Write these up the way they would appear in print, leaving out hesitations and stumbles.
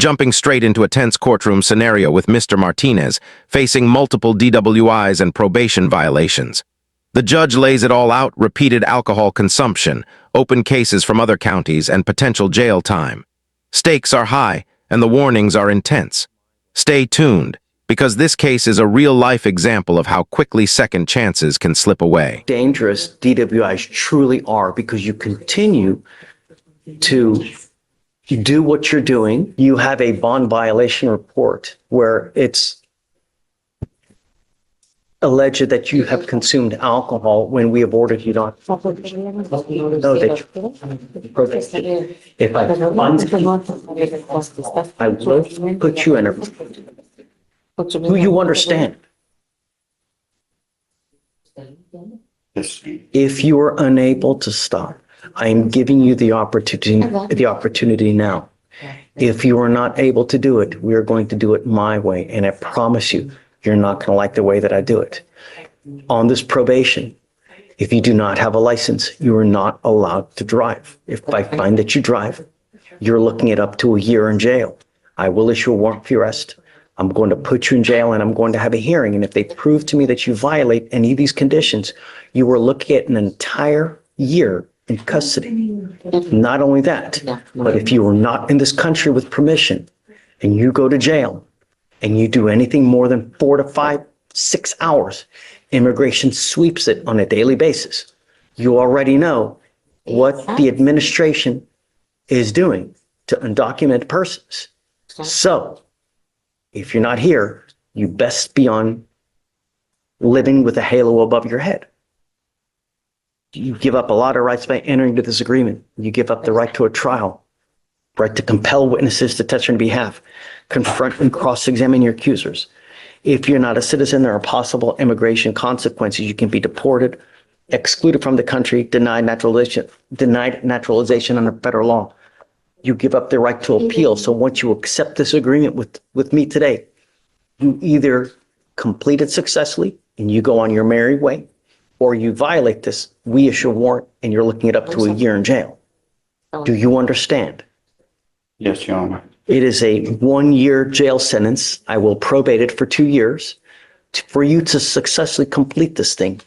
jumping straight into a tense courtroom scenario with Mr. Martinez, facing multiple DWIs and probation violations. The judge lays it all out: repeated alcohol consumption, open cases from other counties, and potential jail time. Stakes are high, and the warnings are intense. Stay tuned, because this case is a real-life example of how quickly second chances can slip away. Dangerous DWIs truly are, because you continue to do what you're doing. You have a bond violation report where it's alleged that you have consumed alcohol when we have ordered you not. Know that if I find I will put you in a. Do you understand? If you are unable to stop, I am giving you the opportunity now. If you are not able to do it, we are going to do it my way, and I promise you, you're not going to like the way that I do it. On this probation, if you do not have a license, you are not allowed to drive. If I find that you drive, you're looking at up to a year in jail. I will issue a warrant for your arrest. I'm going to put you in jail, and I'm going to have a hearing. And if they prove to me that you violate any of these conditions, you are looking at an entire year in custody. Not only that, but if you are not in this country with permission and you go to jail and you do anything more than 4 to 5, 6 hours, immigration sweeps it on a daily basis. You already know what the administration is doing to undocumented persons. So if you're not here, you best be on living with a halo above your head. You give up a lot of rights by entering into this agreement. You give up the right to a trial, right to compel witnesses to testify on your behalf, confront and cross-examine your accusers. If you're not a citizen, there are possible immigration consequences. You can be deported, excluded from the country, denied naturalization under federal law. You give up the right to appeal. So once you accept this agreement with me today, you either complete it successfully and you go on your merry way, or you violate this, we issue a warrant, and you're looking at up to a year in jail. Do you understand? Yes, Your Honor. It is a 1-year jail sentence. I will probate it for 2 years. For you to successfully complete this thing,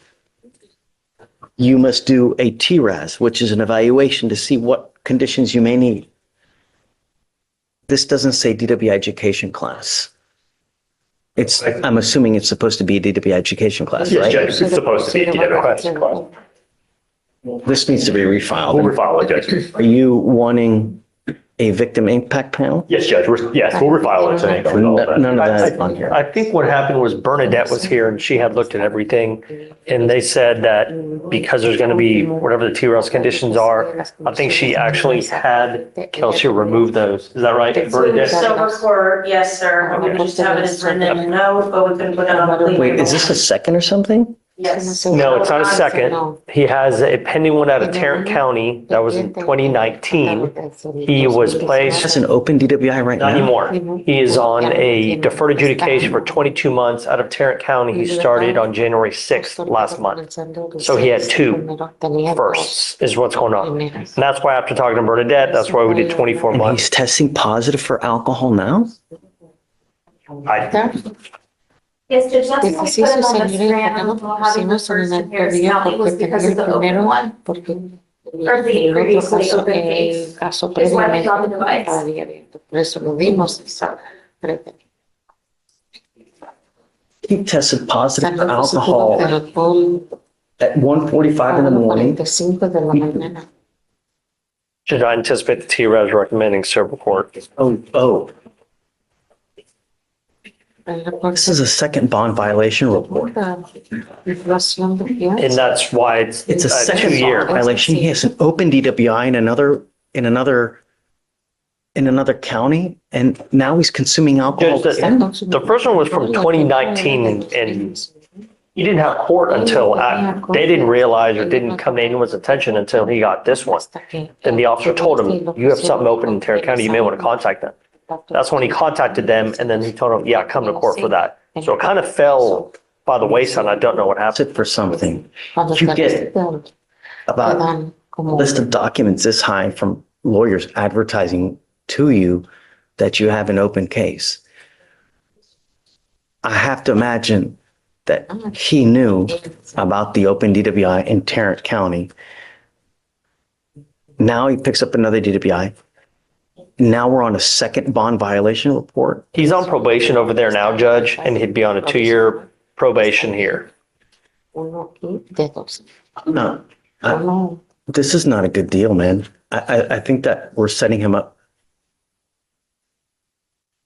you must do a TRAS, which is an evaluation to see what conditions you may need. This doesn't say DWI education class. I'm assuming it's supposed to be a DWI education class, right? Yes, Judge, it's supposed to be a DWI class. This needs to be refiled. We'll refile it, Judge. Are you wanting a victim impact panel? Yes, Judge, we'll refile it today. None of that on here. I think what happened was Bernadette was here and she had looked at everything, and they said that because there's going to be whatever the TRS conditions are, I think she actually had Kelsey remove those. Is that right, Bernadette? So report, yes, sir. We just have it as written note, but we can put it on the. Wait, is this a second or something? Yes. No, it's not a second. He has a pending one out of Tarrant County. That was in 2019. He was placed. That's an open DWI right now? Not anymore. He is on a deferred adjudication for 22 months out of Tarrant County. He started on January 6th last month. So he had 2 firsts is what's going on. And that's why after talking to Bernadette, that's why we did 24 And months. he's testing positive for alcohol now? Yes, Judge, that's Que why sí, we put su it on the señoría, strand. porque no We'll have it pusimos en reversed el in Harris día County. It was porque because tenía of the el open primero, one. porque Or the el otro previously caso, open case. caso Is why we previamente got the device. había abierto. Por eso lo dimos. He tested positive for Salió positivo de alcohol alcohol at 1:45 in the morning. 45 de la mañana. Should I anticipate the TRES recommending civil court? Oh, this is a second bond violation report. And that's why it's It's a a second 2-year. violation. He has an open DWI in another county, and now he's consuming alcohol. Judge, the first one was from 2019, and he didn't have court until they didn't realize or didn't come to anyone's attention until he got this one. Then the officer told him, you have something open in Tarrant County, you may want to contact them. That's when he contacted them, and then he told them, yeah, come to court for that. So it kind of fell by the wayside. I don't know what happened. Sit for something. You get about a list of documents this high from lawyers advertising to you that you have an open case. I have to imagine that he knew about the open DWI in Tarrant County. Now he picks up another DWI. Now we're on a second bond violation report. He's on probation over there now, Judge, and he'd be on a 2-year probation here. Uno aquí de 12. No, Uno, this is not a good deal, man. I think that we're setting him up.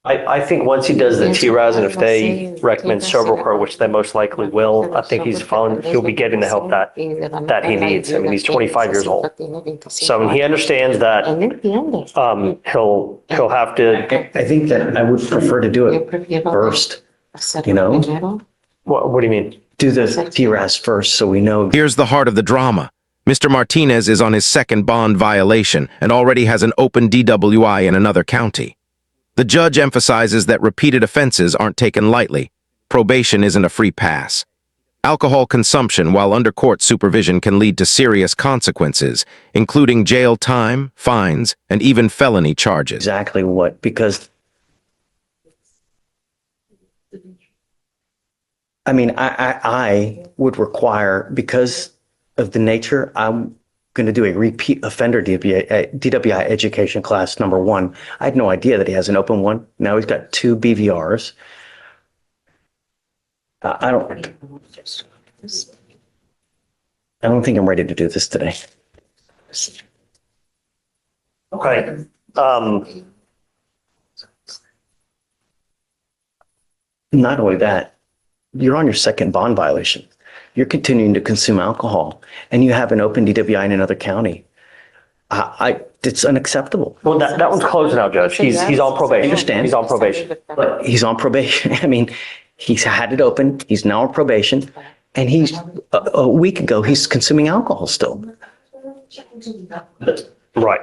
I think once he does the TRAS and if they recommend cerebral court, which they most likely will, I think he'll be getting the help that he needs. I mean, he's 25 years old. So he understands that he'll have to, I think that I would prefer to do it first. You know? what do you mean? Do the TRAS first so we know. Here's the heart of the drama. Mr. Martinez is on his second bond violation and already has an open DWI in another county. The judge emphasizes that repeated offenses aren't taken lightly. Probation isn't a free pass. Alcohol consumption while under court supervision can lead to serious consequences, including jail time, fines, and even felony charges. Exactly what, because I mean, I would require, because of the nature, I'm going to do a repeat offender DWI education class number 1. I had no idea that he has an open one. Now he's got 2 BVRs. I don't think I'm ready to do this today. Okay. Not only that, you're on your second bond violation. You're continuing to consume alcohol and you have an open DWI in another county. It's unacceptable. Well, that one's closed now, Judge. He's on probation. I understand. He's on probation. But he's on probation. I mean, he's had it open. He's now on probation. And he's, a week ago, he's consuming alcohol still. Right.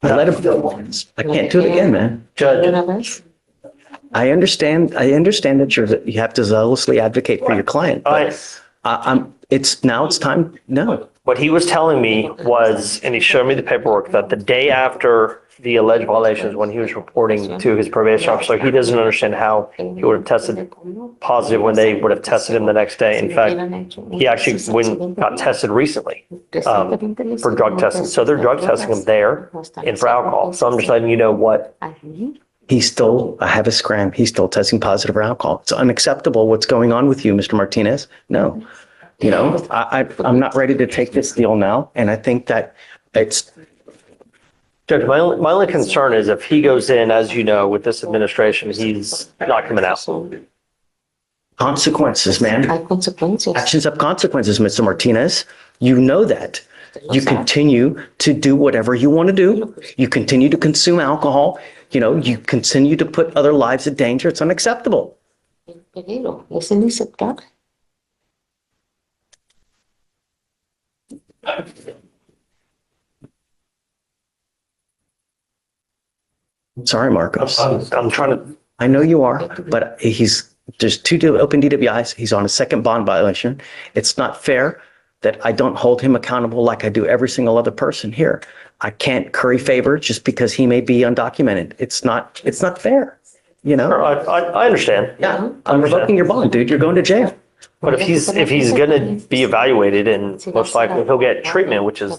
I let him go once. I can't do it again, man. Judge, I understand that you have to zealously advocate for your client. But it's time. No. what he was telling me was, and he showed me the paperwork, that the day after the alleged violations, when he was reporting to his probation officer, he doesn't understand how he would have tested positive when they would have tested him the next day. In fact, he actually got tested recently for drug testing. So they're drug testing him there and for alcohol. So I'm just letting you know what. I have a scram. He's still testing positive for alcohol. It's unacceptable what's going on with you, Mr. Martinez. No, I'm not ready to take this deal now. And I think that it's, Judge, my only concern is if he goes in, as you know, with this administration, he's not coming out. consequences, man. Hay consecuencias. Actions have consequences, Mr. Martinez. You know that. You continue to do whatever you want to do. You continue to consume alcohol. You continue to put other lives in danger. It's unacceptable. El peligro es inaceptable. Sorry, Marcos. I'm trying to, I know you are, but there's two open DWIs. He's on a second bond violation. It's not fair that I don't hold him accountable like I do every single other person here. I can't curry favor just because he may be undocumented. It's not fair, I understand. Yeah, I'm revoking your bond, dude. You're going to jail. But if he's going to be evaluated, and most likely he'll get treatment, which is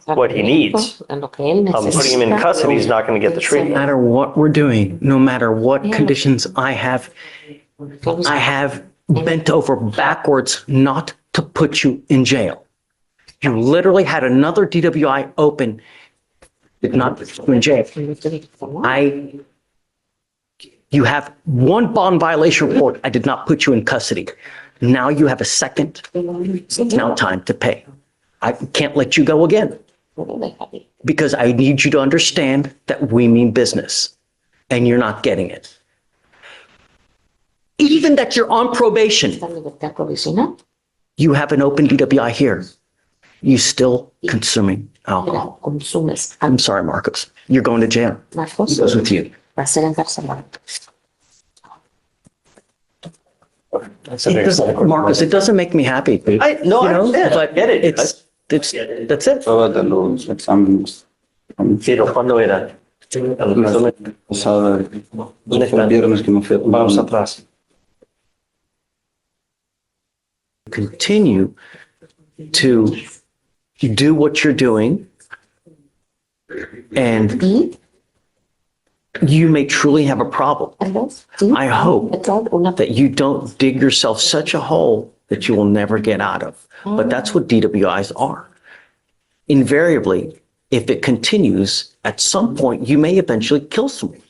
what he needs. Putting him in custody, he's not going to get the No treatment. matter what we're doing, no matter what conditions I have bent over backwards not to put you in jail. You literally had another DWI open, did not put you in jail. You have one bond violation report. I did not put you in custody. Now you have a second. It's now time to pay. I can't let you go again because I need you to understand that we mean business and you're not getting it. Even that you're on probation, you have an open DWI here. You still consuming alcohol. I'm sorry, Marcos. You're going to jail. It goes with you. Marcus, it doesn't make me happy, dude. I understand. But Get it. that's it. Todos los exámenes. Sí, los cuando era. Pasado, fue el viernes que me fui a tomar Vamos un- atrás. Continue to do what you're doing, and Y, you may truly have a problem. tal vez, sí, I hope entrar una that you don't dig yourself such a hole that you will never get out of. But that's what DWIs are. Invariably, if it continues, at some point, you may eventually kill someone.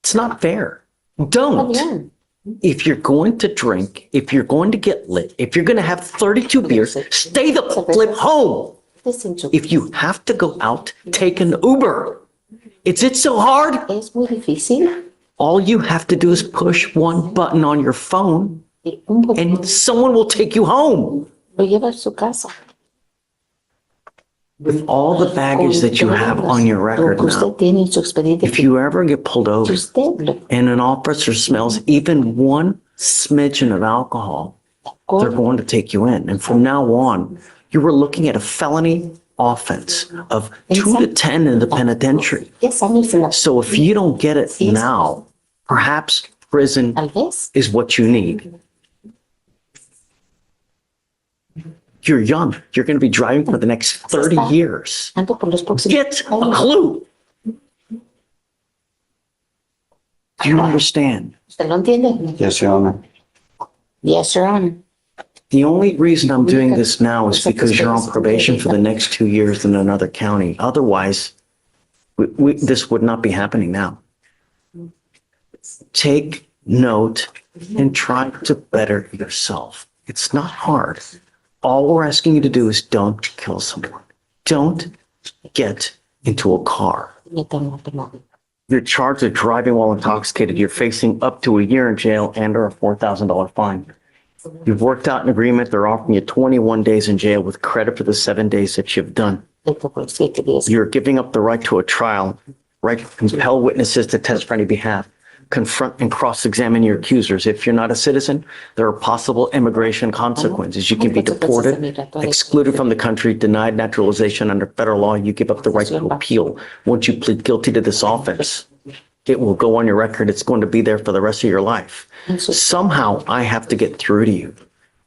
It's not fair. Está Don't. bien. If you're going to drink, if you're going to get lit, if you're going to have 32 beers, stay the flip home. If you have to go out, take an Uber. Is it so hard? Es muy difícil. All you have to do is push one button on your phone Y un botón and someone will take you home. lo lleva a su casa. With all the baggage that you have on your record Lo que usted now, tiene en su expediente. if you ever get pulled over Si usted lo and an officer smells even one smidgen of alcohol, they're going to take you in. And from now on, you were looking at a felony offense of 2 to 10 in the penitentiary. 10 años en la So if you don't get it now, perhaps prison tal vez. is what you need. You're young. You're going to be driving for the next 30 years. Ando por los próximos Get a años. clue. Do you understand? ¿Usted lo entiende? Yes, Your Honor. Yes, Your Honor. The only reason I'm doing this now is because you're on probation for the next 2 years in another county. Otherwise, this would not be happening now. Take note and try to better yourself. It's not hard. All we're asking you to do is don't kill someone. Don't get into a car. You're charged with driving while intoxicated. You're facing up to a year in jail and or a $4,000 fine. You've worked out an agreement. They're offering you 21 days in jail with credit for the 7 days that you've done. You're giving up the right to a trial, right to compel witnesses to testify on your behalf, confront and cross-examine your accusers. If you're not a citizen, there are possible immigration consequences. You can be deported, excluded from the country, denied naturalization under federal law. You give up the right to appeal. Once you plead guilty to this offense, it will go on your record. It's going to be there for the rest of your life. Somehow I have to get through to you.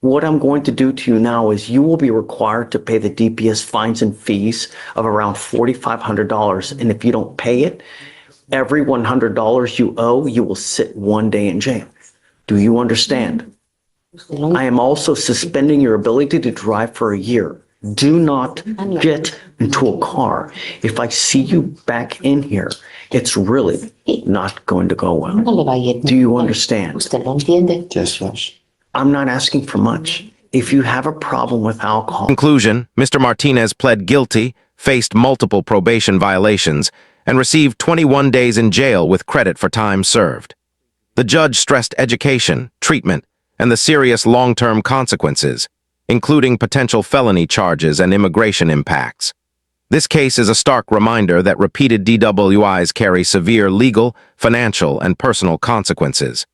What I'm going to do to you now is you will be required to pay the DPS fines and fees of around $4,500. And if you don't pay it, every $100 you owe, you will sit 1 day in jail. Do you understand? I am also suspending your ability to drive for a year. Do not get into a car. If I see you back in here, it's really not going to go well. Do you understand? ¿Usted lo entiende? Yes, Fleischer. I'm not asking for much. If you have a problem with alcohol, Conclusion, Mr. Martinez pled guilty, faced multiple probation violations, and received 21 days in jail with credit for time served. The judge stressed education, treatment, and the serious long-term consequences, including potential felony charges and immigration impacts. This case is a stark reminder that repeated DWIs carry severe legal, financial, and personal consequences.